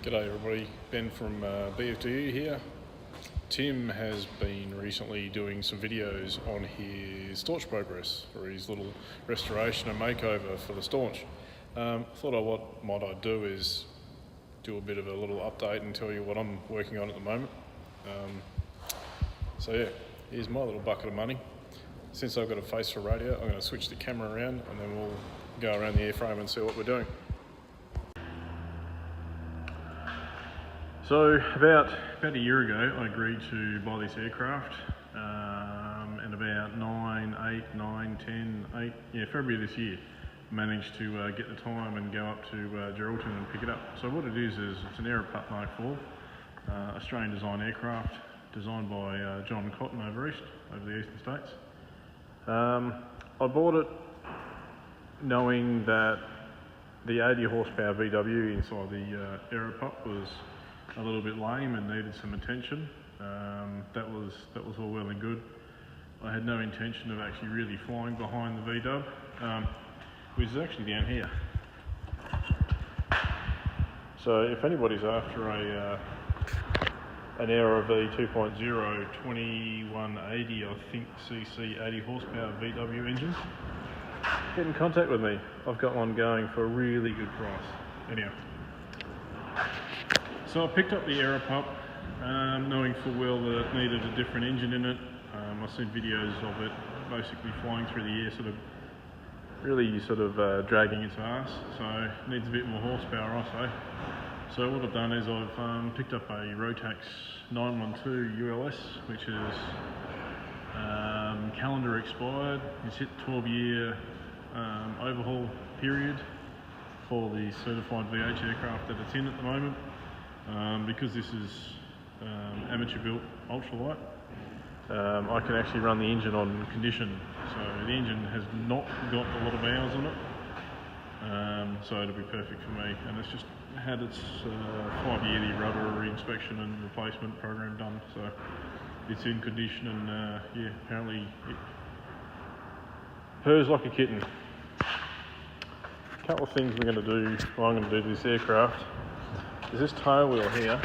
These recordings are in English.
G'day everybody, Ben from BFDU here. Tim has been recently doing some videos on his staunch progress for his little restoration and makeover for the staunch. Thought what might I do is do a bit of a little update and tell you what I'm working on at the moment. So yeah, here's my little bucket of money. Since I've got a face for radio, I'm going to switch the camera around and then we'll go around the airframe and see what we're doing. So about a year ago, I agreed to buy this aircraft, and about February this year, managed to get the time and go up to Geraldton and pick it up. So what it is it's an Aeropup Mk4, Australian design aircraft, designed by John Cotton over the eastern states. I bought it knowing that the 80 horsepower VW inside the Aeropup was a little bit lame and needed some attention. That was all well and good. I had no intention of actually really flying behind the VW, which is actually down here. So if anybody's after an Aero V 2.0 2180, I think cc 80 horsepower VW engine, get in contact with me. I've got one going for a really good price. Anyhow. So I picked up the Aeropup, knowing full well that it needed a different engine in it. I've seen videos of it basically flying through the air, really dragging its ass. So it needs a bit more horsepower, I say. So what I've done is I've picked up a Rotax 912 ULS, which is calendar expired. It's hit 12-year overhaul period for the certified VH aircraft that it's in at the moment. Because this is amateur built ultralight, I can actually run the engine on condition. So the engine has not got a lot of hours on it, so it'll be perfect for me. And it's just had its 5-yearly rudder inspection and replacement program done, so it's in condition, and yeah, apparently it purrs like a kitten. A couple of things we're going to do, I'm going to do to this aircraft. This tail wheel here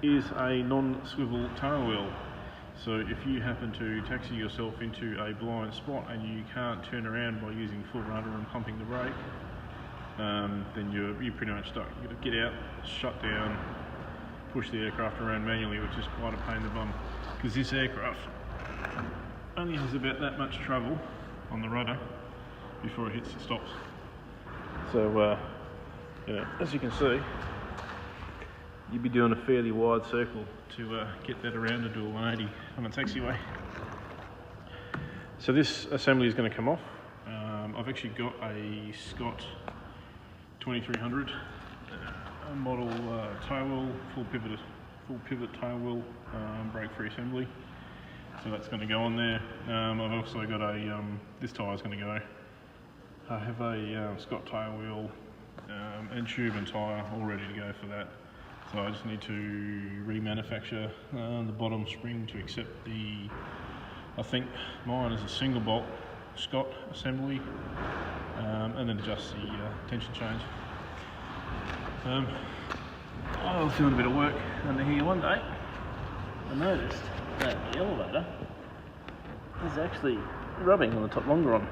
is a non-swivel tail wheel. So if you happen to taxi yourself into a blind spot and you can't turn around by using full rudder and pumping the brake, then you're pretty much stuck. You've got to get out, shut down, push the aircraft around manually, which is quite a pain in the bum, because this aircraft only has about that much travel on the rudder before it hits the stops. So yeah, as you can see, you'd be doing a fairly wide circle to get that around and do a 180 on a taxiway. So this assembly is going to come off. I've actually got a Scott 2300 model tail wheel, full pivot tail wheel, brake-free assembly. So that's going to go on there. I've also got this tyre is going to go. I have a Scott tail wheel and tube and tyre all ready to go for that. So I just need to remanufacture the bottom spring to accept I think mine is a single bolt Scott assembly, and then adjust the tension change. I was doing a bit of work under here one day. I noticed that the elevator is actually rubbing on the top longeron.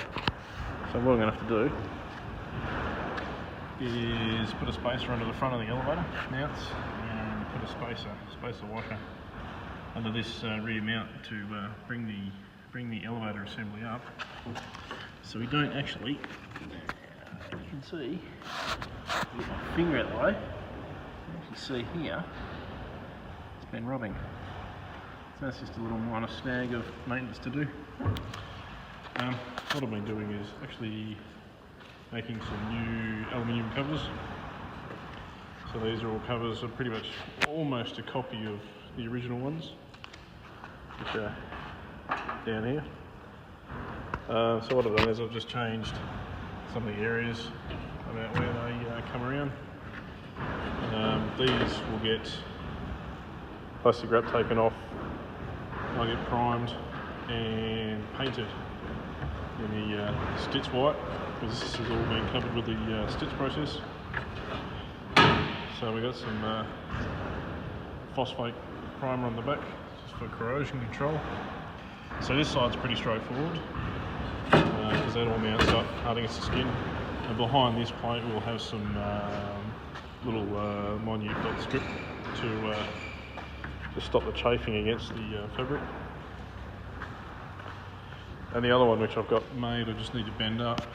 So what I'm going to have to do is put a spacer under the front of the elevator mounts and put a spacer washer under this rear mount to bring the elevator assembly up, so we don't actually, you can see, get my finger out the way, you can actually see here it's been rubbing. So that's just a little minor snag of maintenance to do. What I've been doing is actually making some new aluminium covers. So these are all covers, are pretty much almost a copy of the original ones, which are down here. So what I've done is I've just changed some of the areas about where they come around. These will get plastic wrap taken off, they'll get primed and painted in the Stitz white, because this has all been covered with the Stitz process. So we got some phosphate primer on the back, just for corrosion control. So this side's pretty straightforward, because that all mounts up hard against the skin. And behind this plate we'll have some little minute dot strip to stop the chafing against the fabric. And the other one, which I've got made, I just need to bend up,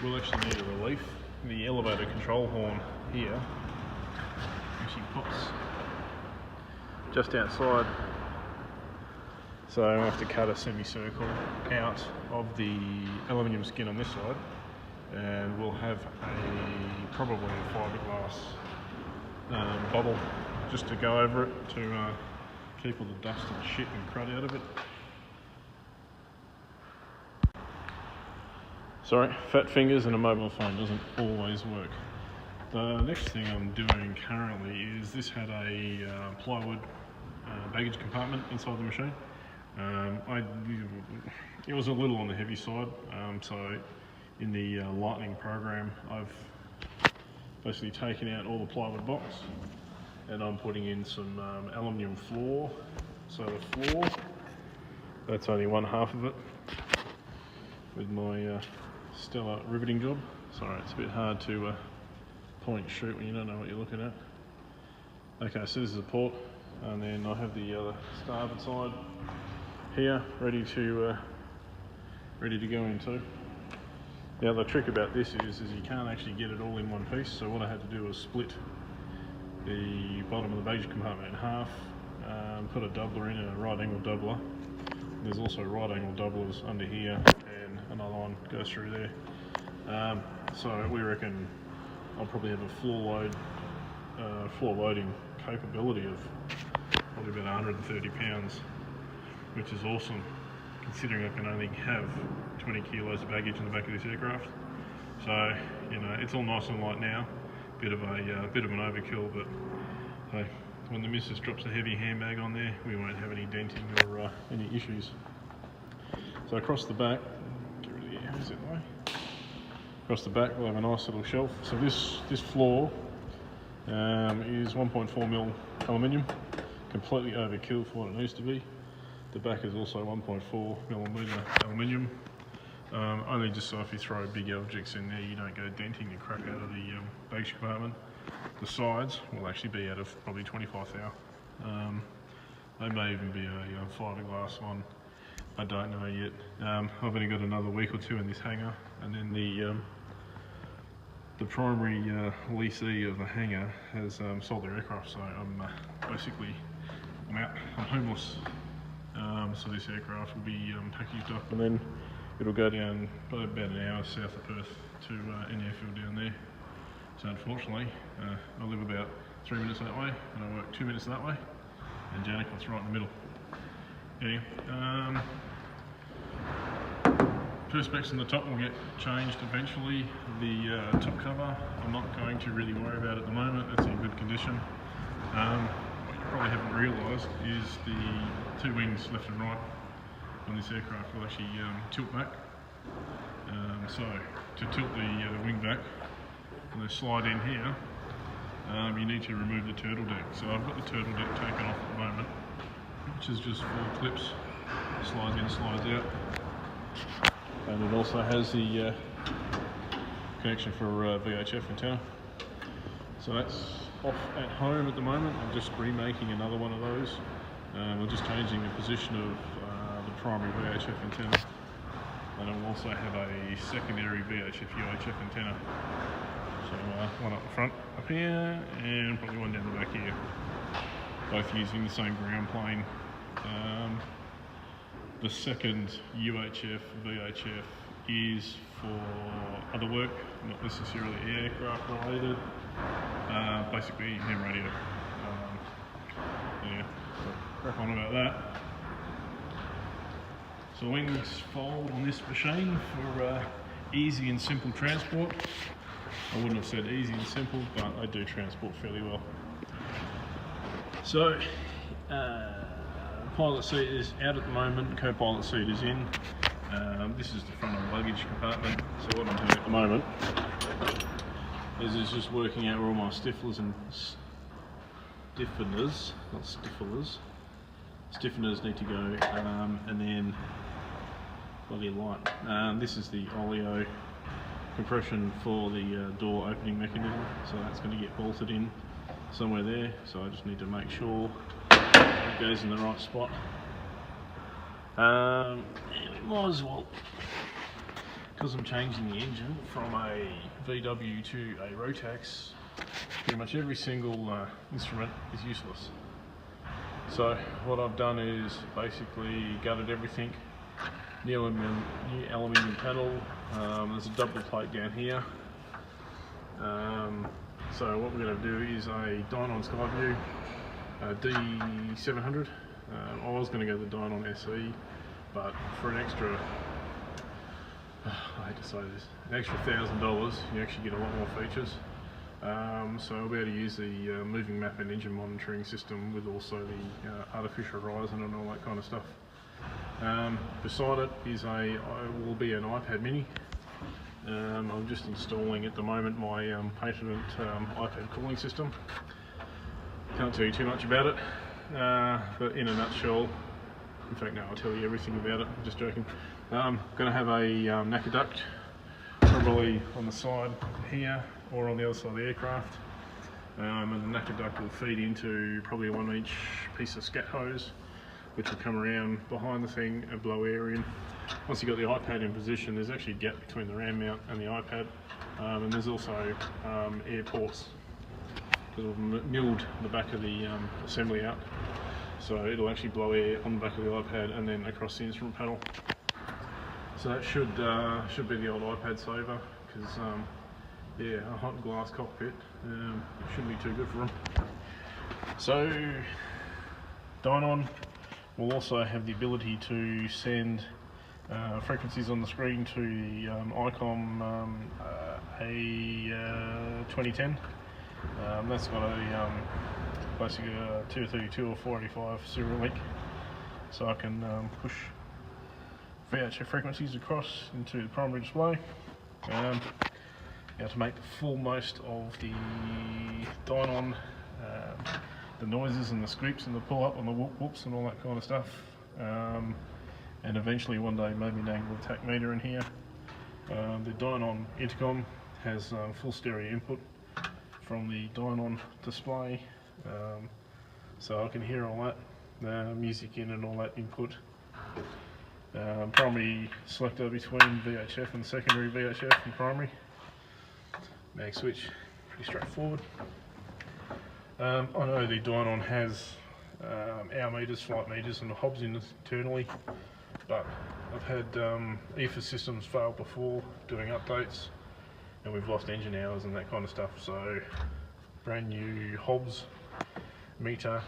will actually need a relief. The elevator control horn here actually pops just outside, so I have to cut a semicircle out of the aluminium skin on this side, and we'll have probably a fiberglass bubble just to go over it to keep all the dust and shit and crud out of it. Sorry, fat fingers and a mobile phone doesn't always work. The next thing I'm doing currently is this had a plywood baggage compartment inside the machine. It was a little on the heavy side, so in the lightning program I've basically taken out all the plywood box and I'm putting in some aluminium floor. So the floor, that's only one half of it with my stellar riveting job. Sorry, it's a bit hard to point and shoot when you don't know what you're looking at. Okay, so this is a port, and then I have the other starboard side here ready to go into. Now the trick about this is you can't actually get it all in one piece, so what I had to do was split the bottom of the baggage compartment in half, put a doubler in, a right angle doubler. There's also right angle doublers under here, and another one goes through there. So we reckon I'll probably have a floor loading capability of probably about 130 pounds, which is awesome considering I can only have 20 kilos of baggage in the back of this aircraft. So, you know, it's all nice and light now, bit of an overkill, but hey, when the missus drops a heavy handbag on there, we won't have any denting or any issues. So across the back, get rid of the air, is it that way? Across the back we'll have a nice little shelf. So this floor is 1.4mm aluminium, completely overkill for what it needs to be. The back is also 1.4mm aluminium, only just so if you throw big objects in there you don't go denting the crap out of the baggage compartment. The sides will actually be out of probably 25 thou. They may even be a fiberglass one, I don't know yet. I've only got another week or two in this hangar, and then the primary leasee of the hangar has sold their aircraft, so I'm basically out, I'm homeless. So this aircraft will be packaged up, and then it'll go down probably about an hour south of Perth to an airfield down there. So unfortunately, I live about 3 minutes that way, and I work 2 minutes that way, and Janicot's right in the middle. Anyway, perspex on the top will get changed eventually. The top cover, I'm not going to really worry about at the moment, it's in good condition. What you probably haven't realised is the two wings left and right on this aircraft will actually tilt back. So to tilt the wing back, and they slide in here, you need to remove the turtle deck. So I've got the turtle deck taken off at the moment, which is just 4 clips, slides in, slides out. And it also has the connection for VHF antenna. So that's off at home at the moment. I'm just remaking another one of those. We're just changing the position of the primary VHF antenna. And I'll also have a secondary VHF UHF antenna. So one up the front up here, and probably one down the back here. Both using the same ground plane. The second UHF, VHF is for other work, not necessarily aircraft related. Basically ham radio. Yeah, so crack on about that. So wings fold on this machine for easy and simple transport. I wouldn't have said easy and simple, but they do transport fairly well. So, pilot seat is out at the moment, co-pilot seat is in. This is the front of the luggage compartment. So what I'm doing at the moment is just working out where all my stiffeners and stiffeners, not stiffeners, stiffeners need to go, and then bloody light. This is the oleo compression for the door opening mechanism, so that's going to get bolted in somewhere there, so I just need to make sure it goes in the right spot. And we might as well, because I'm changing the engine from a VW to a Rotax, pretty much every single instrument is useless. So what I've done is basically gutted everything. New aluminium panel. There's a double plate down here. So what we're going to do is a Dynon Skyview D700. I was going to go the Dynon SE, but for an extra, I hate to say this, an extra $1,000, you actually get a lot more features. So I'll be able to use the moving map and engine monitoring system with also the artificial horizon and all that kind of stuff. Beside it is will be an iPad mini. I'm just installing at the moment my patented iPad cooling system. Can't tell you too much about it, but in a nutshell, in fact no, I'll tell you everything about it, I'm just joking. I'm going to have a NACA duct, probably on the side here or on the other side of the aircraft, and the NACA duct will feed into probably a 1-inch piece of scat hose, which will come around behind the thing and blow air in. Once you've got the iPad in position, there's actually a gap between the RAM mount and the iPad, and there's also air ports, because we've milled the back of the assembly out, so it'll actually blow air on the back of the iPad and then across the instrument panel. So that should be the old iPad saver, because yeah, a hot glass cockpit shouldn't be too good for them. So Dynon will also have the ability to send frequencies on the screen to the ICOM A2010. That's got a basically a 232 or 485 serial link, so I can push VHF frequencies across into the primary display. To make the full most of the Dynon, the noises and the scoops and the pull up and the whoop whoops and all that kind of stuff, and eventually one day maybe enable the TAC meter in here. The Dynon intercom has full stereo input from the Dynon display, so I can hear all that music in and all that input. Primary selector between VHF and secondary VHF and primary. Mag switch, pretty straightforward. I know the Dynon has hour meters, flight meters and hobs internally, but I've had EFA systems fail before doing updates and we've lost engine hours and that kind of stuff, so brand new hobs, meter,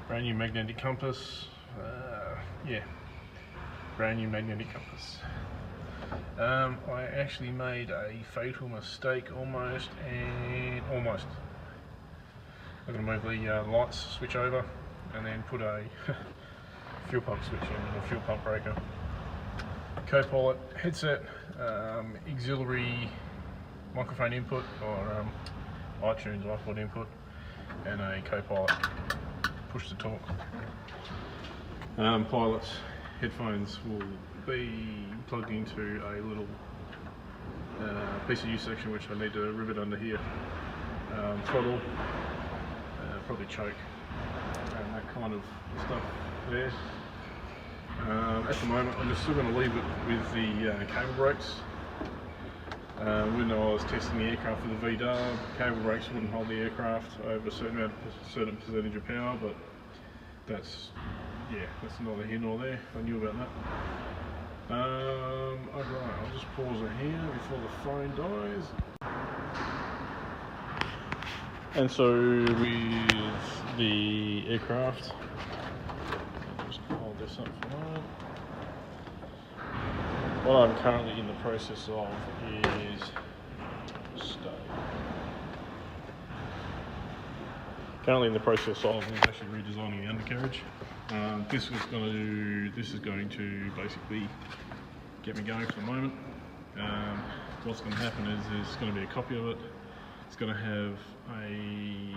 brand new magnetic compass, yeah, brand new magnetic compass. I actually made a fatal mistake almost. I'm going to move the lights switch over and then put a fuel pump switch in, or fuel pump breaker. Co-pilot headset, auxiliary microphone input, or iTunes iPod input, and a co-pilot push to talk. Pilot's headphones will be plugged into a little piece of U section which I need to rivet under here. Throttle, probably choke, and that kind of stuff there. At the moment I'm just still going to leave it with the cable brakes. When I was testing the aircraft with the VDAR, cable brakes wouldn't hold the aircraft over a certain percentage of power, but that's neither here nor there. I knew about that. Alright, I'll just pause it here before the phone dies. And so with the aircraft, I'll just hold this up for a moment. What I'm currently in the process of is actually redesigning the undercarriage. This is going to basically get me going for the moment. what's going to happen is there's going to be a copy of it. It's going to have a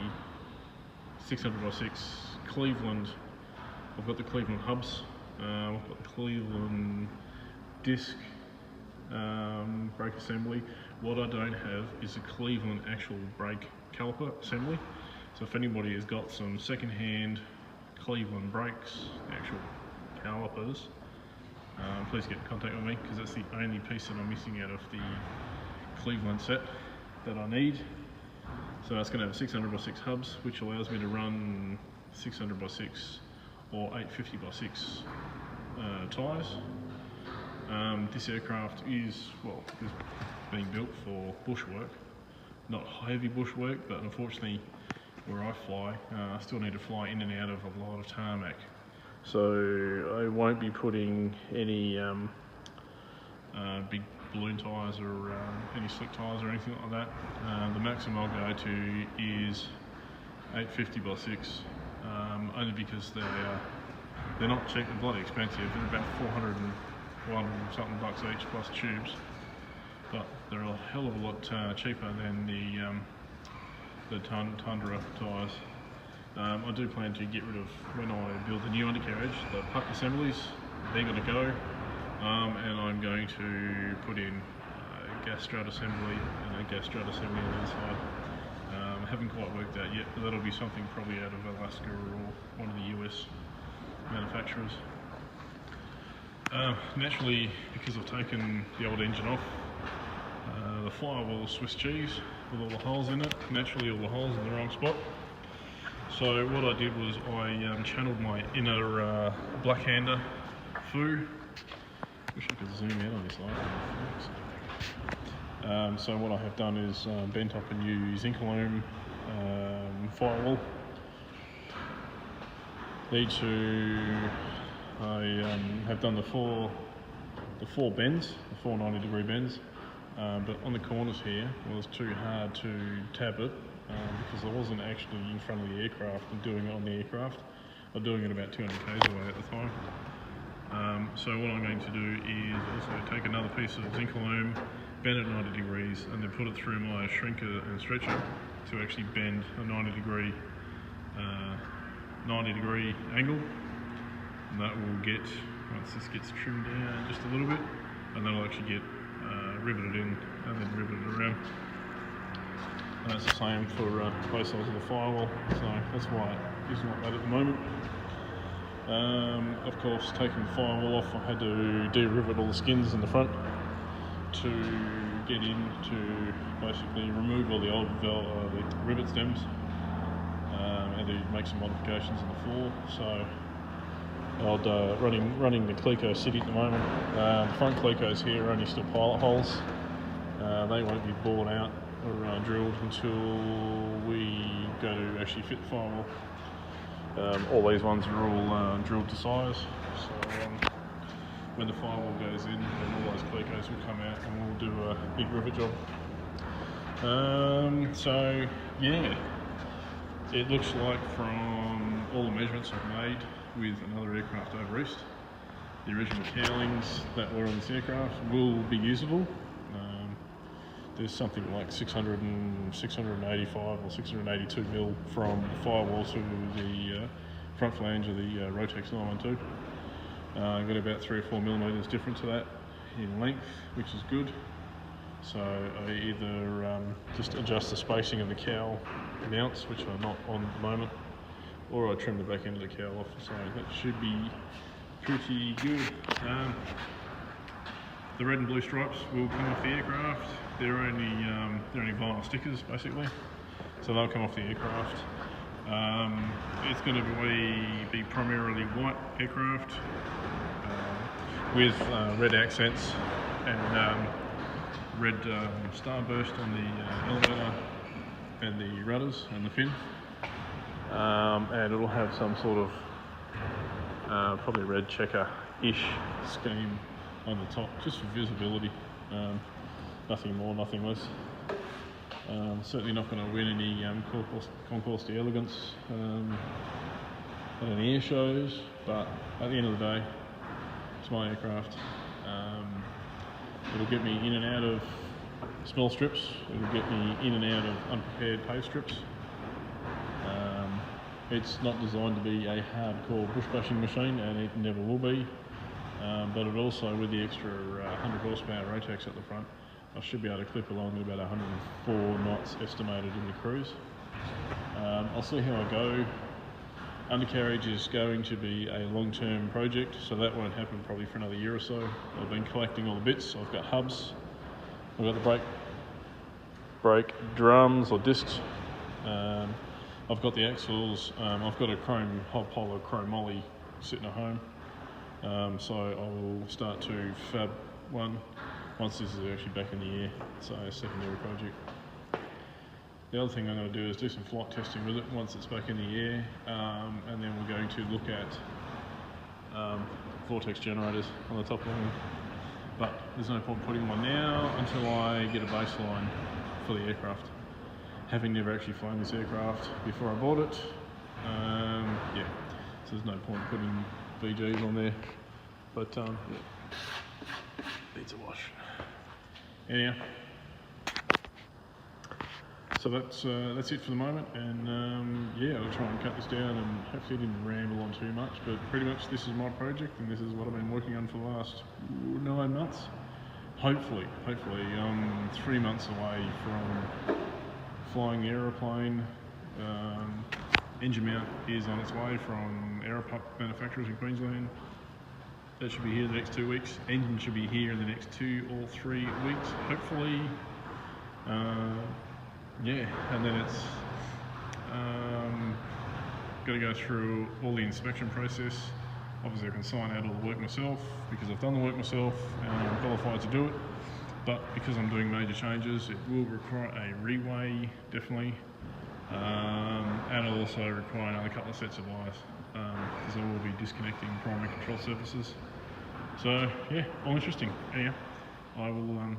600x6 Cleveland. I've got the Cleveland hubs. I've got the Cleveland disc brake assembly. What I don't have is a Cleveland actual brake caliper assembly. So if anybody has got some second-hand Cleveland brakes, the actual calipers, please get in contact with me, because that's the only piece that I'm missing out of the Cleveland set that I need. So it's going to have 600x6 hubs, which allows me to run 600x6 or 850x6 tyres. This aircraft is being built for bush work, not heavy bush work, but unfortunately where I fly, I still need to fly in and out of a lot of tarmac. So I won't be putting any big balloon tyres or any slick tyres or anything like that. The maximum I'll go to is 850x6, only because they're not cheap, they're bloody expensive. They're about 400 something bucks each plus tubes, but they're a hell of a lot cheaper than the Tundra tyres. I do plan to get rid of, when I build the new undercarriage, the puck assemblies. They're going to go, and I'm going to put in a gas strut assembly and a gas strut assembly on the inside. I haven't quite worked out yet, but that'll be something probably out of Alaska or one of the US manufacturers. Naturally, because I've taken the old engine off, the firewall Swiss cheese with all the holes in it, naturally all the holes in the wrong spot. So what I did was I channeled my inner blackhander through. Wish I could zoom in on this light. So what I have done is bent up a new zinc aluminum firewall. I have done the four bends, the 4 90-degree bends, but on the corners here, well, it was too hard to tab it because I wasn't actually in front of the aircraft and doing it on the aircraft. I was doing it about 200 k's away at the time. So what I'm going to do is also take another piece of zinc aluminum, bend it 90 degrees, and then put it through my shrinker and stretcher to actually bend a 90-degree angle. And that will get, once this gets trimmed down just a little bit, and that'll actually get riveted in and then riveted around. And that's the same for both sides of the firewall, so that's why it isn't like that at the moment. Of course, taking the firewall off, I had to de-rivet all the skins in the front to get in to basically remove all the old the rivet stems and to make some modifications in the floor. So running the Cleco City at the moment. The front Clecos here are only still pilot holes. They won't be bored out or drilled until we go to actually fit the firewall. All these ones are all drilled to size. So when the firewall goes in, then all those Clecos will come out and we'll do a big rivet job. So yeah, it looks like from all the measurements I've made with another aircraft over east, the original cowlings that were on this aircraft will be usable. There's something like 685 or 682 mil from the firewall to the front flange of the Rotex 912. I've got about 3 or 4 millimeters different to that in length, which is good. So I either just adjust the spacing of the cowl mounts, which are not on at the moment, or I trim the back end of the cowl off, so that should be pretty good. The red and blue stripes will come off the aircraft. They're only vinyl stickers basically, so they'll come off the aircraft. It's going to be primarily white aircraft with red accents and red starburst on the elevator and the rudders and the fin. And it'll have some sort of probably red checker-ish scheme on the top, just for visibility. Nothing more, nothing less. Certainly not going to win any Concours d'Elegance at any air shows, but at the end of the day, it's my aircraft. It'll get me in and out of smell strips. It'll get me in and out of unprepared pave strips. It's not designed to be a hardcore bush bashing machine, and it never will be. But it also, with the extra 100 horsepower Rotax at the front, I should be able to clip along at about 104 knots estimated in the cruise. I'll see how I go. Undercarriage is going to be a long-term project, so that won't happen probably for another year or so. I've been collecting all the bits. I've got hubs, I've got the brake drums or discs. I've got the axles. I've got a chrome hub pole, chrome molly sitting at home. So I will start to fab one once this is actually back in the air. So a secondary project. The other thing I'm going to do is do some flight testing with it once it's back in the air, and then we're going to look at vortex generators on the top line. But there's no point putting one now until I get a baseline for the aircraft. Having never actually flown this aircraft before I bought it, yeah, so there's no point putting VGs on there. But yeah, needs a wash. Anyhow. So that's it for the moment, and yeah, I'll try and cut this down, and hopefully I didn't ramble on too much, but pretty much this is my project, and this is what I've been working on for the last 9 months. Hopefully, I'm 3 months away from flying the aeroplane. Engine mount is on its way from Aeropup manufacturers in Queensland. That should be here the next 2 weeks. Engine should be here in the next 2 or 3 weeks, hopefully. Yeah, and then it's got to go through all the inspection process. Obviously I can sign out all the work myself because I've done the work myself and I'm qualified to do it. But because I'm doing major changes, it will require a reweigh, definitely. And it'll also require another couple of sets of wires because I will be disconnecting primary control surfaces. So yeah, all interesting. Anyhow, I will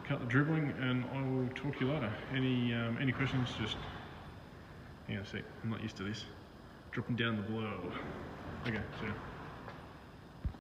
cut the dribbling, and I will talk to you later. Any questions, just hang on a sec, I'm not used to this. Dropping down the blow. Okay, see ya.